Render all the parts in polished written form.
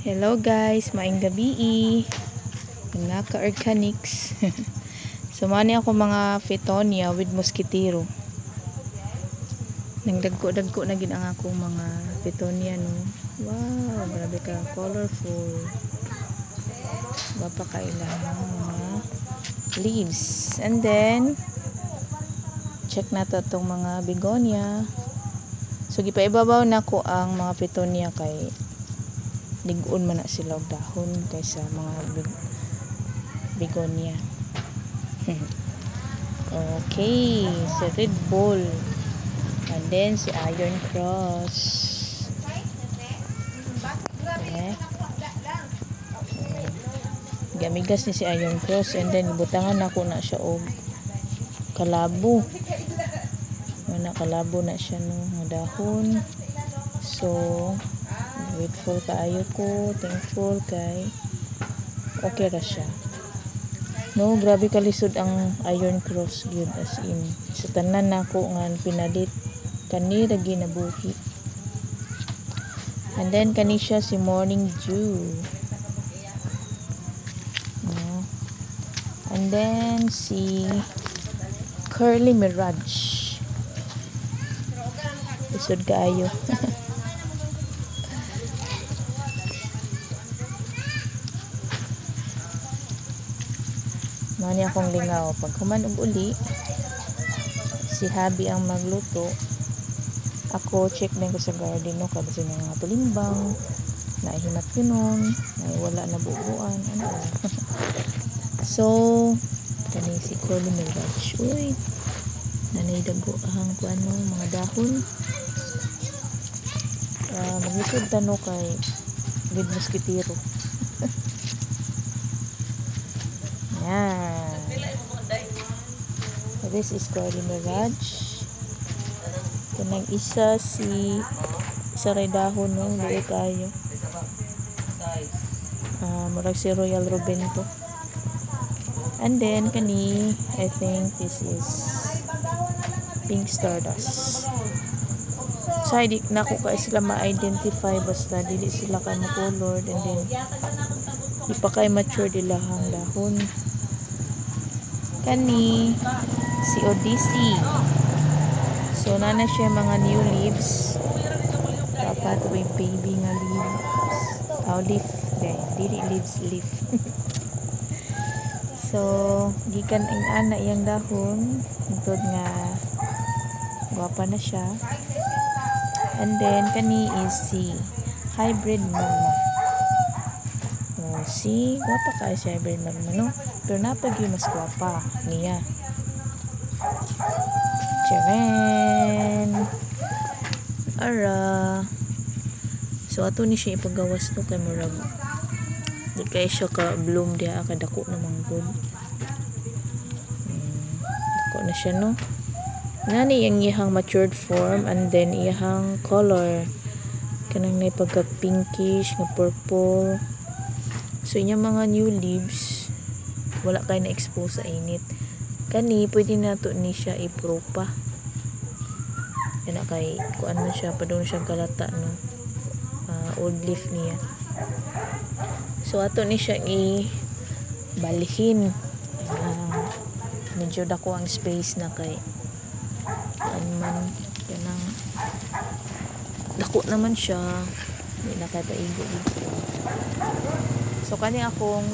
Hello guys, maing gabi. Mga ka-organics. Sumani ako mga Fittonia with mosquitero. Nangdagko-dagko na gid ang akong mga Fittonia no. Wow, grabe ka colorful. Bapa kailan mga leaves. And then check na to tong mga begonia. So gipaibabaw na ko ang mga Fittonia kay ligon man na sila og dahon kaysa mga begonia. Okay, si Red Bull. And then si Iron Cross. Okay. Gamigas ni si Iron Cross and then ibutangan ako na siya og kalabo. Wala kalabo na siya no dahon. So grateful kaayo ko, thankful kay okay ra siya. No, grabe kalisod ang Iron Cross gyud as in. Sa tanan nako nga pinalit kani ra ginabuhi. And then kani siya si Morning Dew. No. And then si Curly Mirage. Lisod kaayo. Mani akong lingaw pag human og uli si Habi ang magluto, ako check din ko sa garden no kada sa mga tulimbang na himat yun na wala na bubuan ano. So kani si Curly Mirage, uy nanay dago ang kuano mga dahon. Maglisod tano kay with mosquitero. Yan. This is Curly Mirage. Kanang isa si ray dahon no, luoy kayo. Murag si Royal Robento. And then kani, I think this is Pink Stardust. So di na ko kay sila ma-identify basta dili sila kay mo-colored and then di pa kay mature dilahang dahon. Kani si Odyssey. So nana siya mga new leaves. Dapat may baby nga leaves. Leaf. Dili leaves, leaf. So gikan ang ana iyang dahon untod nga gwapa na siya. And then kani is si Hybrid Magma. Si gwapa kay si Hybrid Magma no. Pero napag yung mas gwapa niya. Charan. Ara. So ato ni siya ipagawas no kay murag. Di kay siya ka bloom dia kadako na manggod. Dako na siya no. Ngani ang iyang matured form and then iyang color kanang nay pagka pinkish nga purple. So inyang mga new leaves wala kay na-expose sa init. Kani pwede nato ni siya ipropa. Yana kay kuan man siya padung siyang kalata no. Old leaf niya. So ato ni siya i-balihin. Medyo dako ang space na kay man kanang dako naman siya. Hindi na kay paigo dito. So kani akong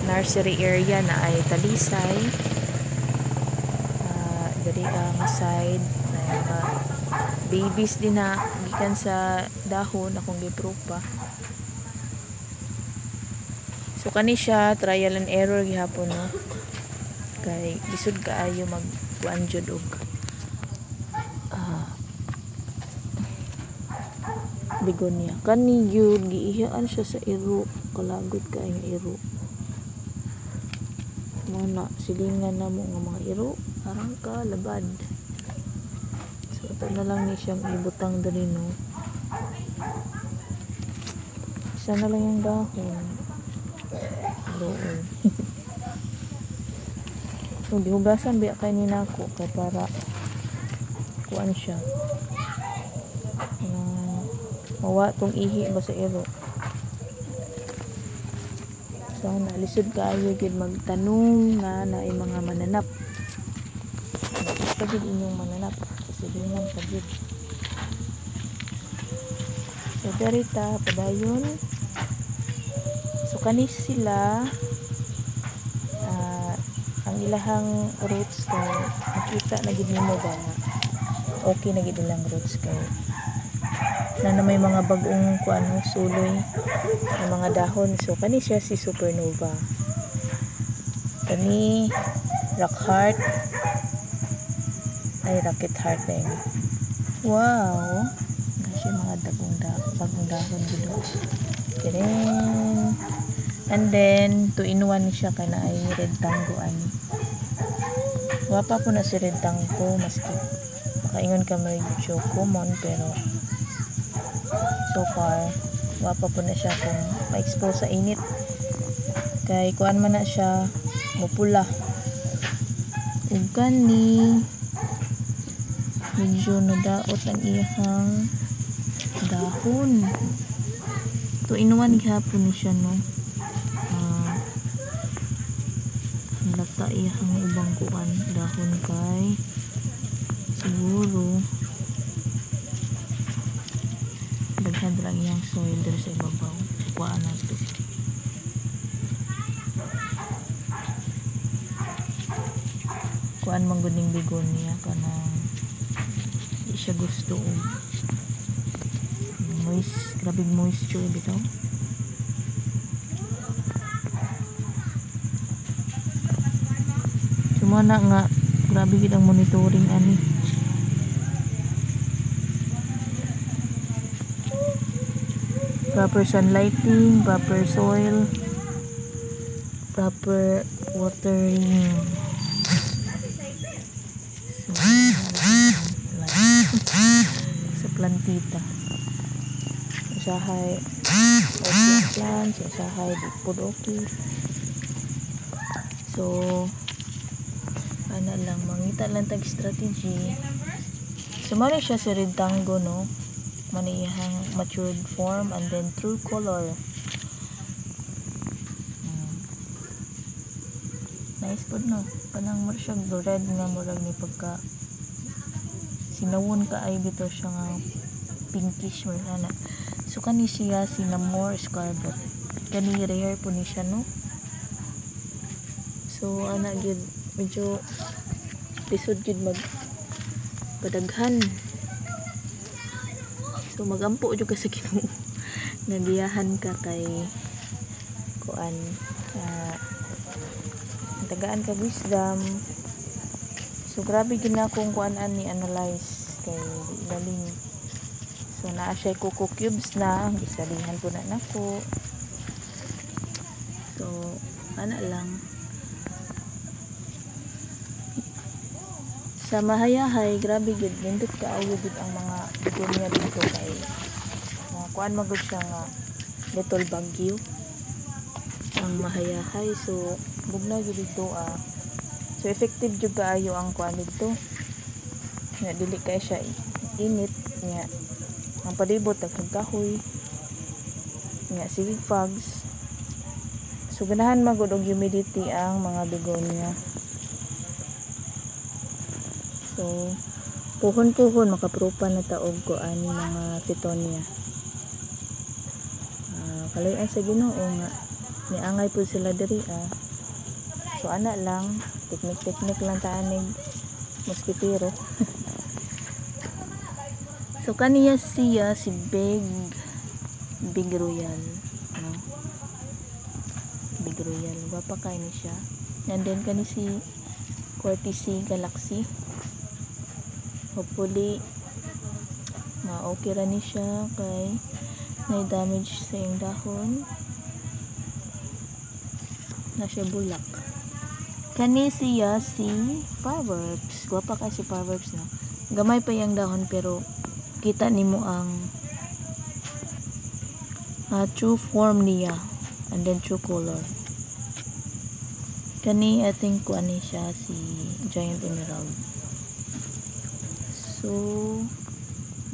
nursery area na ay talisay. Dari ang side na babies din na gikan sa dahon akong gipropa. So kani siya trial and error gihapon no. Kay lisod kaayo magkuan jud og begonia. Kani yun giihiyaan siya sa iro, kalagot kay nga iro. Mana silingan na mo nga mga iro, arang ka labad. So ito na lang ni siyang ibutang dali no. Isa na lang yung dahon. Doon. So gihugasan biya kay ni nako kay para kuan siya. Mawa tong ihi ba sa iro. sana lisod kaayo gid magtanong nga naay mga mananap. Pagid inyong mananap kasilingan pagid. So darita padayon. So kanis sila ang ilahang roots kay nakita na gid nimo ba nga okay na gid ilang roots kay na may mga bagong kuano suloy ng mga dahon. So kani siya si supernova, kani rock heart ay rocket heart na yun. Wow, kasi mga bagong dahon gid. And then 2-in-1 siya kana ay red tango ani. Wapa po na si red tango maski makaingon ka medyo common pero so far wapa po na siya kung ma-expose sa init kay kuan man na siya mupula ug kani medyo nadaot ang iyang dahon. 2-in-1 gihapon ni siya no. Lata iyang ubang kuan dahon kay siguro daghan lang iyang soil dito sa ibabaw. Kuan na to. Kuan man gud ning begonia kanang di siya gusto og grabing moisture bitaw. Sumana nga grabe gid ang monitoring ani. Proper sunlighting, proper soil, proper watering. Sa plantita. Usahay okay plants, usahay dipod okay. So ana lang mangita lang tag strategy. Sumari siya sa red tango no. Maniyahang matured form and then true color. Nice po no. Kanang mo siya red nga murag ni pagka sinawon ka ay bito siya nga pinkish or ana. So kani siya cinnamon scarlet. Kani rare po ni siya no. So ana gid medyo lisod gid mag padaghan. So magampo jud ka sa Ginoo. Nagiyahan ka kay kuan tagaan ka wisdom. So grabe gid na akong kuan ani analyze kay galing. So naa siya coco cubes na gisalihan ko na nako. So ana lang sa mahayahay grabe gid nindot kaayo gid ang mga begonia dito kay kuan magud siya nga little bagyo ang mahayahay. So bugna gid dito so effective jud kaayo ang kuan dito nga dili kay siya init nga ang palibot nagkahoy nga sige fogs. So ganahan magud og humidity ang mga begonia. So puhon-puhon makaprupa na taog ko ani mga pitonia. Kalayan sa Ginoo nga niangay pud sila diri So ana lang teknik lang taanig moskitero. So kaniya siya si Big Royal no? Big Royal wapa kay ni siya. And then kani si Courtesy Galaxy. Hopefully okay ra ni siya kay may damage sa iyang dahon na siya bulak. Kani siya si Fireworks. Guwapa ka si Fireworks no. Gamay pa yang dahon pero kita nimo ang true form niya and then true color. Kani I think kuan ni siya si Giant Emerald. So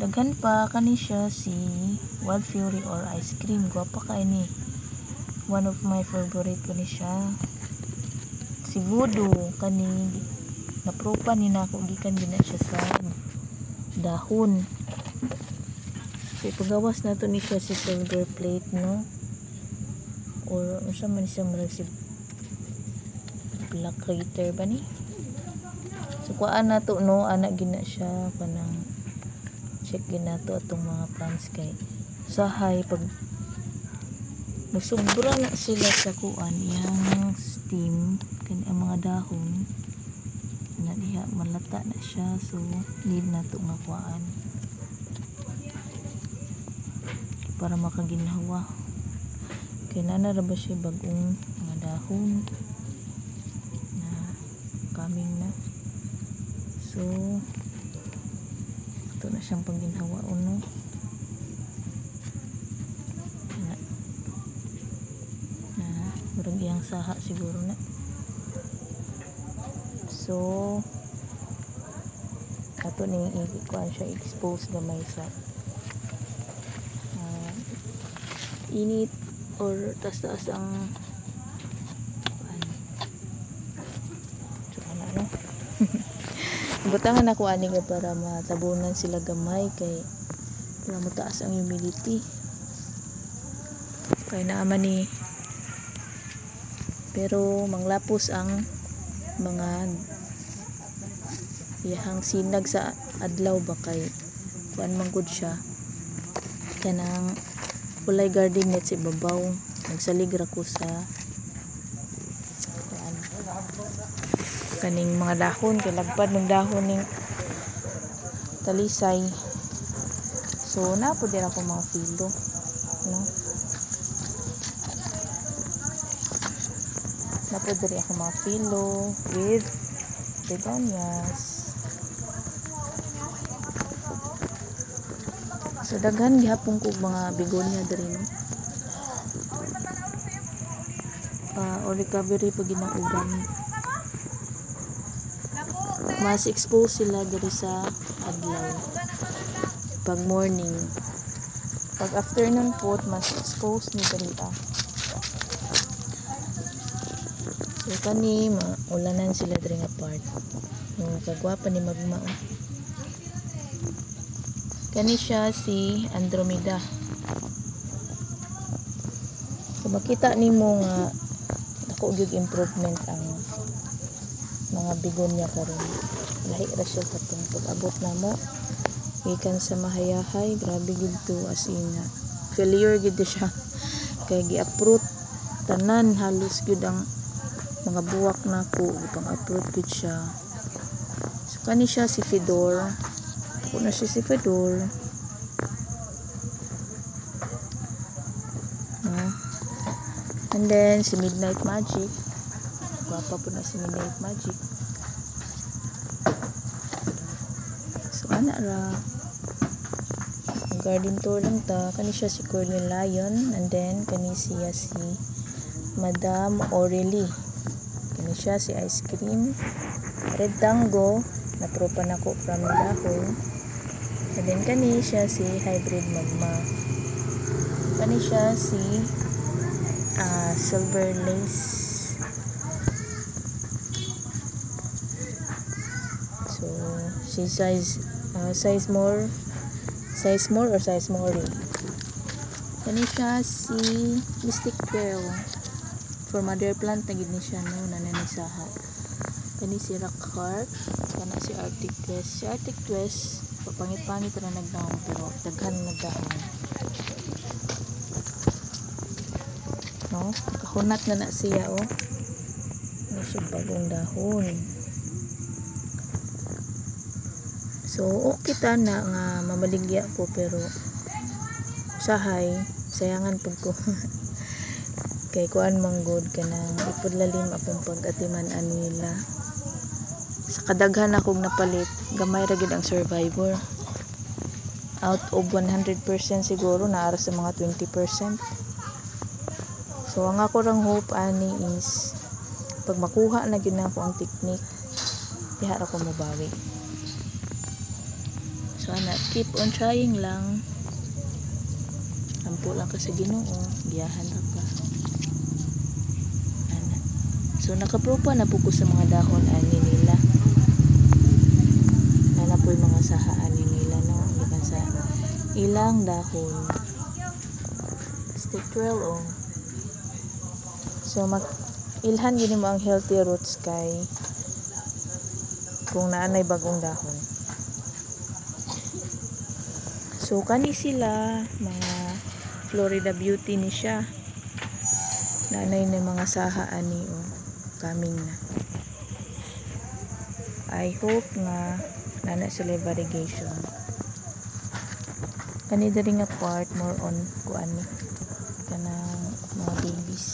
daghan pa kani siya si Wild Fury or Ice Cream. Guwapa kay ni one of my favorite ko ni siya. Si Voodoo kani napropa ni nako gikan gina siya sa dahon. So ipagawas nato ni siya si silver plate, no, or unsa man siya murag si black crater ba ni. So kuan nato, no, ana gina siya kanang check ginato atong mga plants kay sahay pag musubra na sila sa kuan yang steam kani ang mga dahon na diha malata na siya, so need na to nga kuan para makaginhawa kay nana ra ba siya bagong mga dahon na coming na, so ito na siyang pagginhawa, no. Murag iyang saha siguro na. So ato ning ikuan siya expose gamay sa init or taas-taas ang no. Butangan ako ani nga para matabunan sila gamay kay para mataas ang humidity kay naaman ni, pero manglapos ang mga iyahang sinag sa adlaw ba kay kuan man gud siya kanang kulay garden net sa ibabaw. Nagsalig ra ko sa kuan kaning mga dahon kay lagpad ng dahon ning talisay, so napo din ako mga filo, no. Napo diri ako mga filo with begonias. So daghan gihapon ko mga begonia diri, no. O recovery pag ginauban. Mas expose sila diri sa adlaw pag morning. Pag afternoon po mas expose ni diri ta. So kani maulanan sila diri nga part. No, kagwapa ni magmao. Kani siya si Andromeda. So makita nimo nga ako gyud improvement ang mga begonia karon. Lahi ra siya katong pag-abot namo gikan sa mahayahay, grabe gyud to, as in failure gyud siya kay gi-uproot tanan halos gyud ang mga buwak nako ipang-uproot gyud siya. So kani siya si Fedor. Ako na siya si Fedor. And then si Midnight Magic. Gwapa po na si Midnight Magic. So ana ra garden tour lang ta. Kani siya si Cornel Lion, and then kani siya si Madame Aurelie. Kani siya si Ice Cream. Red Tango na tropa nako from dahon. And then kani siya si Hybrid Magma. Kani siya si Silver Lace. So si size more or size more. Kani siya si Mystic Trail. For mother plant na gid ni siya, no, nananisaha. Kani si Rock Heart. Kana si Arctic Twist. Si Arctic Twist papangit-pangit ra nagdahon pero daghan nagdahon, no. Kahunat na siya, oh. Ano siya bagong dahon. So okay ta na nga mamaligya ko pero sahay sayangan pud ko kay kuan manggod kanang ipudlalim akong pag-atiman anila. Sa kadaghan akong napalit, gamay ra gid ang survivor. Out of 100% siguro naara sa mga 20%. So ang ako rang hope ani is pag makuha na gid nako ang technique, diha ra ko mabawi. So ana, keep on trying lang. Ampo lang ka sa Ginoo, giyahan ra ka. So nakaprupa na po ko sa mga dahon ani nila. Nana po yung mga saha ani nila, no? Di ba sa ilang dahon. Stick trail oh. So ilhan yun mo ang healthy roots kay kung naanay bagong dahon. So kani sila mga Florida Beauty ni siya. Naanay na mga saha ani oh, coming na. I hope nga nana sila variegation. Kani diri nga part more on kuani kanang mga babies.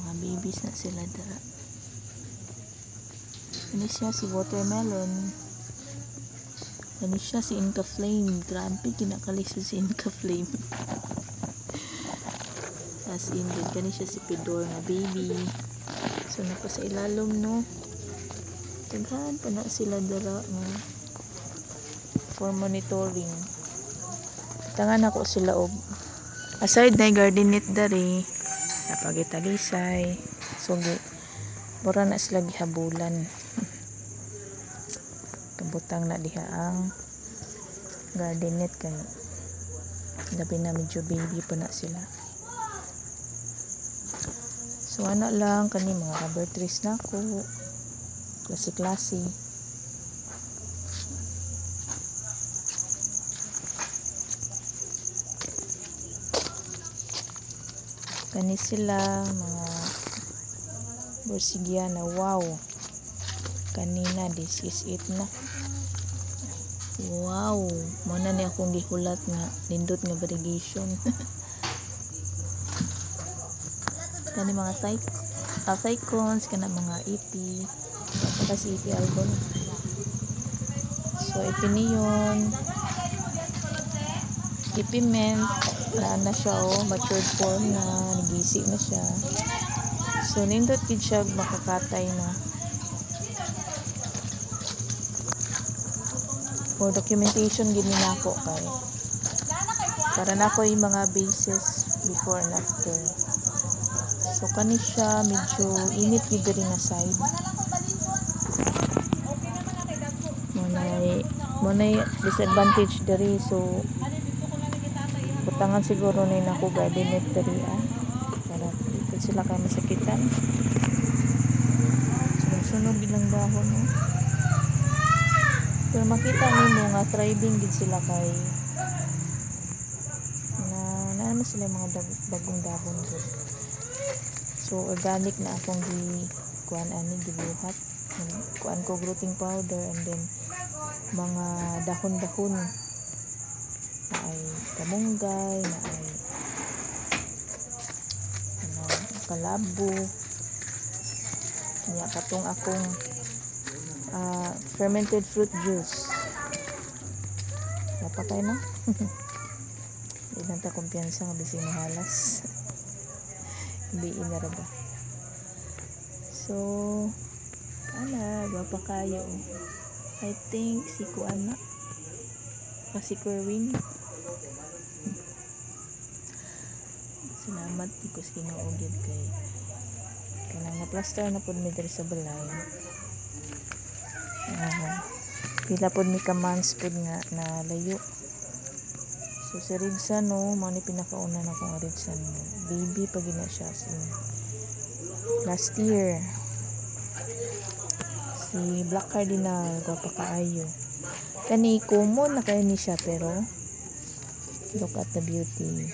Mga babies na sila dara. Kani siya si watermelon. Kani siya si Inca Flame. Grabe kinakalisod si Inca Flame. As in din kani siya si Pidor na baby. So napa sa ilalom no. Taghan pa na sila dara no. For monitoring. Tangan ako sila og aside na garden net dari napagitalisay. So mura na sila gihabulan. Kabutang na diha ang garden net kay labi na medyo baby pa na sila. So ana lang kani mga rubber trees na ko. Klase-klase. Kani sila mga Borsigiana. Wow. Kanina this is it na. Wow. Muna ni akong gihulat nga nindot nga variegation. Kani mga tycons, kana mga ipi. Saka si ipi album. So ipi niyon. Ipi mint. Na siya oh, matured form na, nagisi na siya. So nindot gid siya makakatay na. For documentation gid nako kay para nako yung mga bases before and after. So kani siya medyo init gid diri na side. Monay disadvantage diri, so butangan siguro ni nako garden net diri para dito sila kay masakitan. Sunog ilang dahon no. Pero makita nimo nga thriving gid sila kay na sila mga bagong dahon so. So organic na akong kuan ani gibuhat. Kuan ko growing powder and then mga dahon-dahon na ay kamunggay, na ay kalabo. Kanya katong akong fermented fruit juice. Napakay na. Hindi nanta kumpiyansa nga bising halas. Hindi inaraba. So, gapa kayo. I think si Kuana. Kasi Kerwin. Salamat di ko sinaugid kay kanang na-plaster na po mi diri sa balay. Pila po mi ka months po nga na layo. So si Ridsan no, mao ni pinakauna na kong Ridsan. Baby pa gina siya last year. Si Black Cardinal, gwapa kaayo. Kani common na kaya ni siya pero look at the beauty.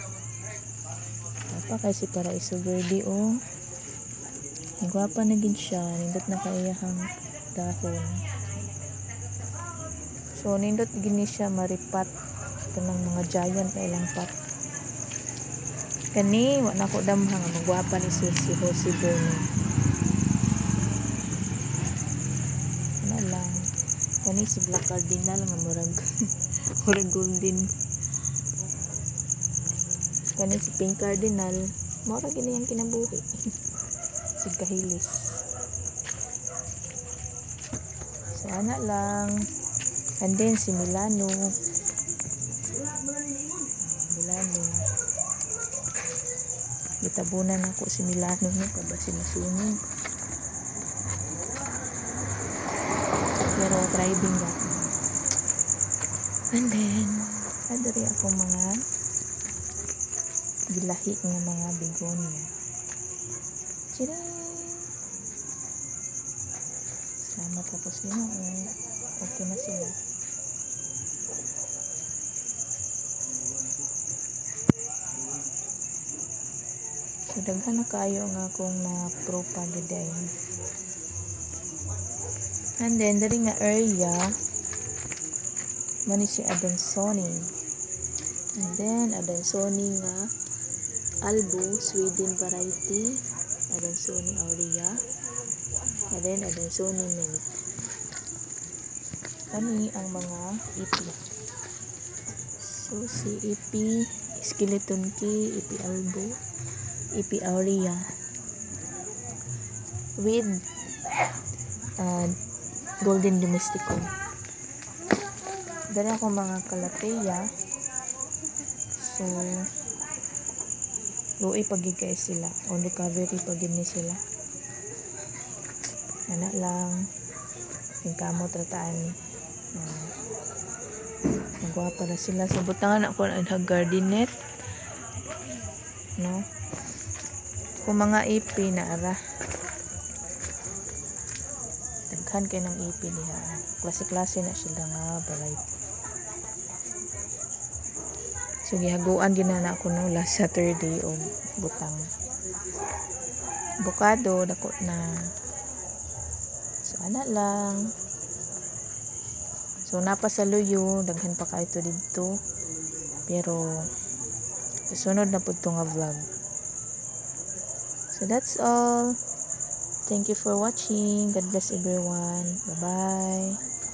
Apa kasi para iso girly oh. Gwapa na gid siya, nindot na kaiyahang dahon. So nindot gini siya maripat kanang mga giant na ilang pat. Kani wa na ko damhang magwapa ni si Jose Bernie. Ano lang. Kani si Black Cardinal nga murag murag golden. Kani si Pink Cardinal, murag gini yang kinabuhi. Si Kahilis. So ana lang. And then si Milano. gitabunan ako si Milano no pabasi masunog. Pero thriving ba. And then adari ako mga gilahi nga mga begonia. Tira. Sama tapos yun, okay na sila. So daghan na kayo nga akong na propaganda. And then dari nga area mani si Adansoni. And then Adansoni nga Albo Sweden variety, Adansoni aurea. And then Adansoni mint. Kani ang mga ipi. So si ipi skeleton key, ipi albo, ipi aurea with golden domesticum. Dari ako mga kalateya. So luoy pagigay sila, on recovery pagid ni sila. Anak lang yung kamot rataan nagwapa na sila sa butangan ako ang gardenet no kung mga ipi na ara daghan kay ng ipi niya klase-klase na sila nga variety. So gihaguan din na ako no last Saturday o butang avocado dako na. So ana lang. So napasaluyo daghan pa kayo to didto. Pero susunod na pud nga vlog. So that's all. Thank you for watching. God bless everyone. Bye-bye.